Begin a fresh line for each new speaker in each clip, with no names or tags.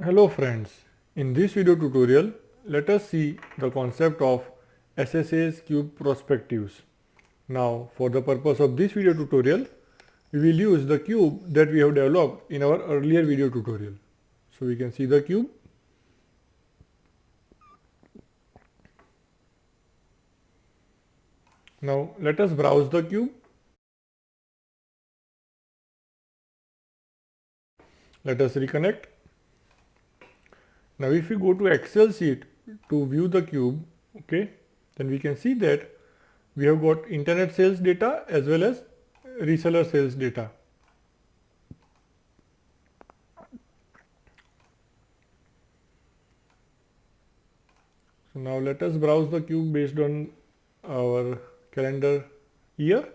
Hello friends, in this video tutorial let us see the concept of SSA's cube perspectives. Now for the purpose of this video tutorial we will use the cube that we have developed in our earlier video tutorial. So we can see the cube. Now let us browse the cube. Let us reconnect. Now if we go to Excel sheet to view the cube, okay, then we can see that we have got internet sales data as well as reseller sales data. So now let us browse the cube based on our calendar year.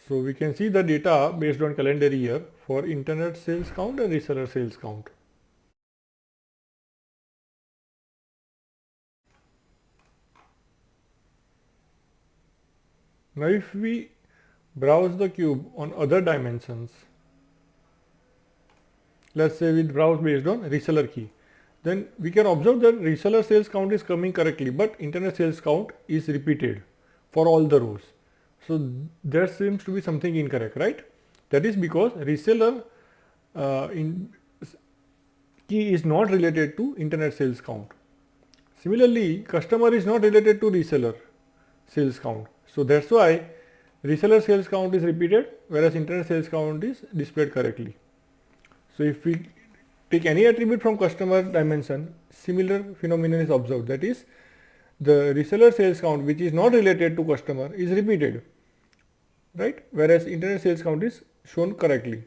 So we can see the data based on calendar year for internet sales count and reseller sales count. Now if we browse the cube on other dimensions, let's say we browse based on reseller key, then we can observe that reseller sales count is coming correctly, but internet sales count is repeated for all the rows. So there seems to be something incorrect, right? That is because reseller key is not related to internet sales count. Similarly, customer is not related to reseller sales count. So that's why reseller sales count is repeated whereas internet sales count is displayed correctly. So if we take any attribute from customer dimension, similar phenomenon is observed. That is, the reseller sales count which is not related to customer is repeated, right? Whereas internet sales count is shown correctly,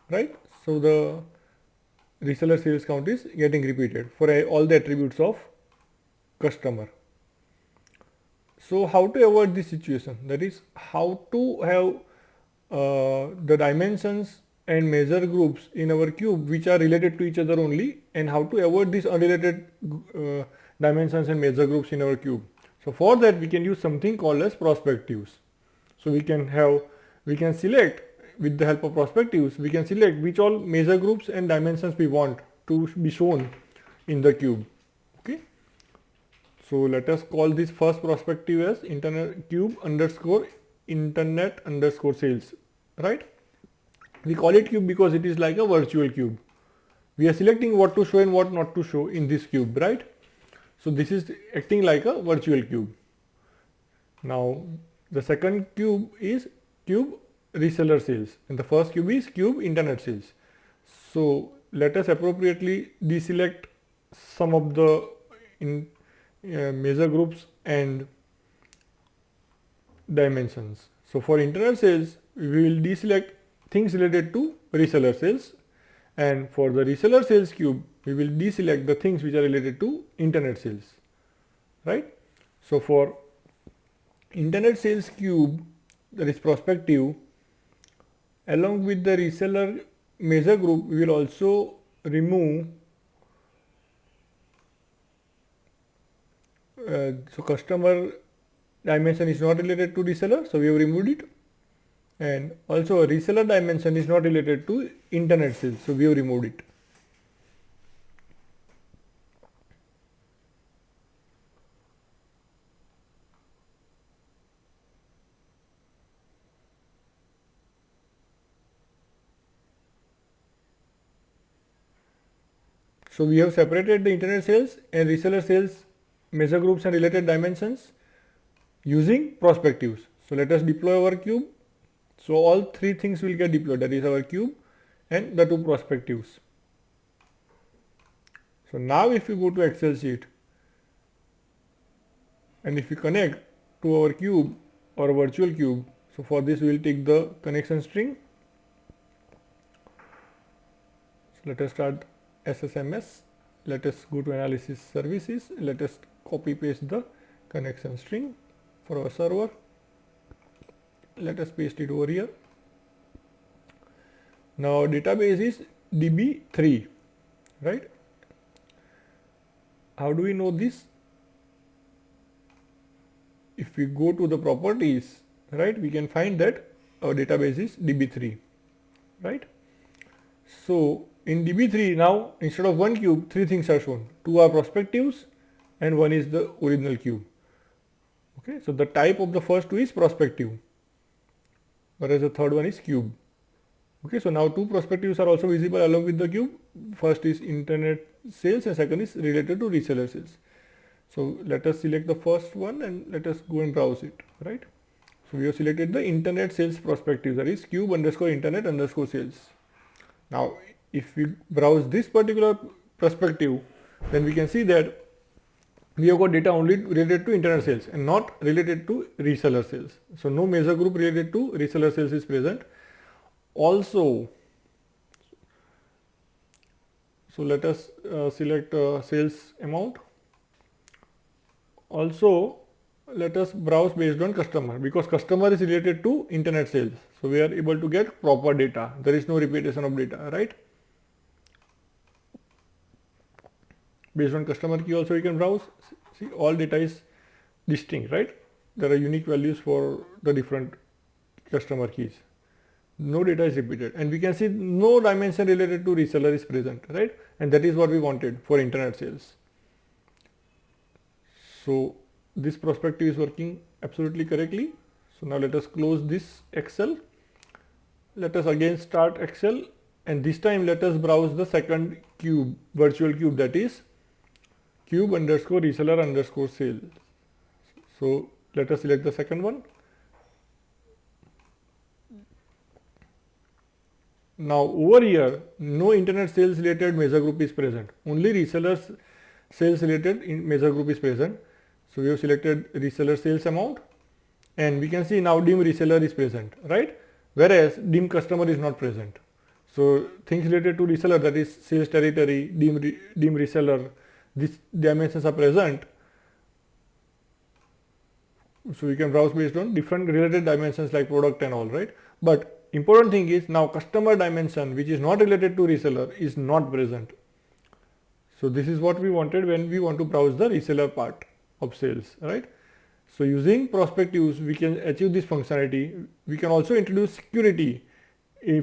right? So the reseller sales count is getting repeated for all the attributes of customer. So how to avoid this situation? That is, how to have the dimensions and measure groups in our cube which are related to each other only, and how to avoid these unrelated dimensions and measure groups in our cube. So for that we can use something called as perspectives. So we can select with the help of perspectives, we can select which all measure groups and dimensions we want to be shown in the cube. Okay. So let us call this first perspective as internet cube underscore internet underscore sales, right? We call it cube because it is like a virtual cube. We are selecting what to show and what not to show in this cube, right? So this is acting like a virtual cube. Now the second cube is cube reseller sales and the first cube is cube internet sales. So let us appropriately deselect some of the measure groups and dimensions. So for internet sales we will deselect things related to reseller sales, and for the reseller sales cube we will deselect the things which are related to internet sales, right? So for internet sales cube, that is perspective, along with the reseller measure group we will also remove so customer dimension is not related to reseller, so we have removed it, and also a reseller dimension is not related to internet sales, so we have removed it. So we have separated the internet sales and reseller sales measure groups and related dimensions using perspectives. So let us deploy our cube. So all three things will get deployed, that is our cube and the two perspectives. So now if we go to Excel sheet and if we connect to our cube or virtual cube, so for this we will take the connection string. So let us start SSMS. Let us go to analysis services. Let us copy paste the connection string for our server. Let us paste it over here. Now our database is DB3, right? How do we know this? If we go to the properties, right, we can find that our database is DB3, right? So in DB3 now, instead of one cube, three things are shown. Two are prospectives and one is the original cube. Okay, so the type of the first two is prospective, whereas the third one is cube. Okay, so now two prospectives are also visible along with the cube. First is internet sales and second is related to reseller sales. So let us select the first one and let us go and browse it, right? So we have selected the internet sales prospective, that is cube underscore internet underscore sales. Now if we browse this particular perspective, then we can see that we have got data only related to internet sales and not related to reseller sales. So no major group related to reseller sales is present. Also, so let us select sales amount. Also, let us browse based on customer, because customer is related to internet sales. So we are able to get proper data. There is no repetition of data, right? Based on customer key also you can browse. See, all data is distinct, right? There are unique values for the different customer keys. No data is repeated, and we can see no dimension related to reseller is present, right? And that is what we wanted for internet sales. So this perspective is working absolutely correctly. So now let us close this Excel. Let us again start Excel, and this time let us browse the second cube, virtual cube, that is cube underscore reseller underscore sales. So let us select the second one. Now over here, no internet sales related major group is present. Only resellers sales related in major group is present. So we have selected reseller sales amount, and we can see now dim reseller is present, right? Whereas dim customer is not present. So things related to reseller, that is sales territory, dim reseller, these dimensions are present. So we can browse based on different related dimensions like product and all, right? But important thing is now customer dimension, which is not related to reseller, is not present. So this is what we wanted when we want to browse the reseller part of sales, right? So using prospectives, we can achieve this functionality. We can also introduce security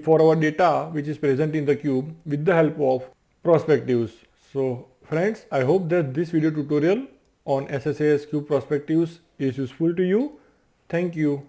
for our data which is present in the cube with the help of prospectives. So friends, I hope that this video tutorial on SSAS cube prospectives is useful to you. Thank you.